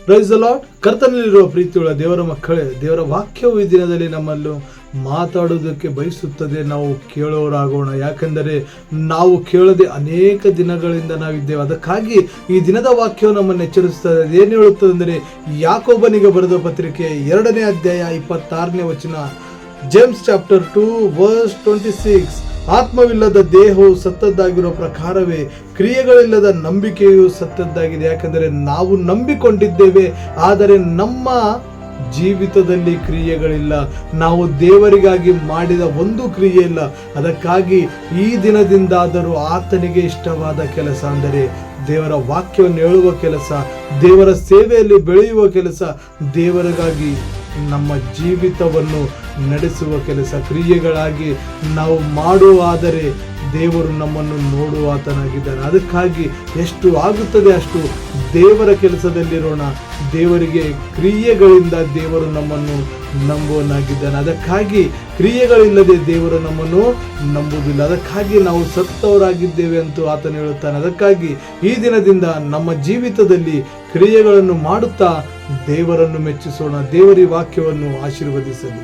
Price the Lord. ಕರ್ತನಲ್ಲಿರುವ ಪ್ರೀತಿಯುಳ್ಳ ದೇವರ ಮಕ್ಕಳೇ, ದೇವರ ವಾಕ್ಯವು ಈ ದಿನದಲ್ಲಿ ನಮ್ಮನ್ನು ಮಾತಾಡೋದಕ್ಕೆ ಬಯಸುತ್ತದೆ. ನಾವು ಕೇಳೋರಾಗೋಣ, ಯಾಕೆಂದರೆ ನಾವು ಕೇಳದೆ ಅನೇಕ ದಿನಗಳಿಂದ ನಾವಿದ್ದೇವೆ. ಅದಕ್ಕಾಗಿ ಈ ದಿನದ ವಾಕ್ಯವು ನಮ್ಮನ್ನು ಎಚ್ಚರಿಸುತ್ತದೆ. ಏನು ಹೇಳುತ್ತದೆ ಅಂದರೆ, ಯಾಕೋಬನಿಗೆ ಬರೆದ ಪತ್ರಿಕೆ 2ನೇ ಅಧ್ಯಾಯ 26ನೇ ವಚನ, ಜೇಮ್ಸ್ ಚಾಪ್ಟರ್ 2 ವರ್ಸ್ 26. ಆತ್ಮವಿಲ್ಲದ ದೇಹವು ಸತ್ತದ್ದಾಗಿರೋ ಪ್ರಕಾರವೇ ಕ್ರಿಯೆಗಳಿಲ್ಲದ ನಂಬಿಕೆಯು ಸತ್ತದ್ದಾಗಿದೆ. ಯಾಕಂದರೆ ನಾವು ನಂಬಿಕೊಂಡಿದ್ದೇವೆ, ಆದರೆ ನಮ್ಮ ಜೀವಿತದಲ್ಲಿ ಕ್ರಿಯೆಗಳಿಲ್ಲ. ನಾವು ದೇವರಿಗಾಗಿ ಮಾಡಿದ ಒಂದು ಕ್ರಿಯೆ ಇಲ್ಲ. ಅದಕ್ಕಾಗಿ ಈ ದಿನದಿಂದಾದರೂ ಆತನಿಗೆ ಇಷ್ಟವಾದ ಕೆಲಸ ಅಂದರೆ ದೇವರ ವಾಕ್ಯವನ್ನು ಹೇಳುವ ಕೆಲಸ, ದೇವರ ಸೇವೆಯಲ್ಲಿ ಬೆಳೆಯುವ ಕೆಲಸ, ದೇವರಿಗಾಗಿ ನಮ್ಮ ಜೀವಿತವನ್ನು ನಡೆಸುವ ಕೆಲಸ ಕ್ರಿಯೆಗಳಾಗಿ ನಾವು ಮಾಡುವಾದರೆ ದೇವರು ನಮ್ಮನ್ನು ನೋಡುವಾತನಾಗಿದ್ದಾನೆ. ಅದಕ್ಕಾಗಿ ಎಷ್ಟು ಆಗುತ್ತದೆ ಅಷ್ಟು ದೇವರ ಕೆಲಸದಲ್ಲಿರೋಣ. ದೇವರಿಗೆ ಕ್ರಿಯೆಗಳಿಂದ ದೇವರು ನಮ್ಮನ್ನು ನಂಬುವನಾಗಿದ್ದಾನೆ. ಅದಕ್ಕಾಗಿ ಕ್ರಿಯೆಗಳಿಲ್ಲದೆ ದೇವರು ನಮ್ಮನ್ನು ನಂಬುವುದಿಲ್ಲ. ಅದಕ್ಕಾಗಿ ನಾವು ಸತ್ತವರಾಗಿದ್ದೇವೆ ಅಂತ ಆತನು ಹೇಳುತ್ತಾನೆ. ಅದಕ್ಕಾಗಿ ಈ ದಿನದಿಂದ ನಮ್ಮ ಜೀವಿತದಲ್ಲಿ ಕ್ರಿಯೆಗಳನ್ನು ಮಾಡುತ್ತಾ ದೇವರನ್ನು ಮೆಚ್ಚಿಸೋಣ. ದೇವರ ವಾಕ್ಯವನ್ನು ಆಶೀರ್ವದಿಸಲಿ.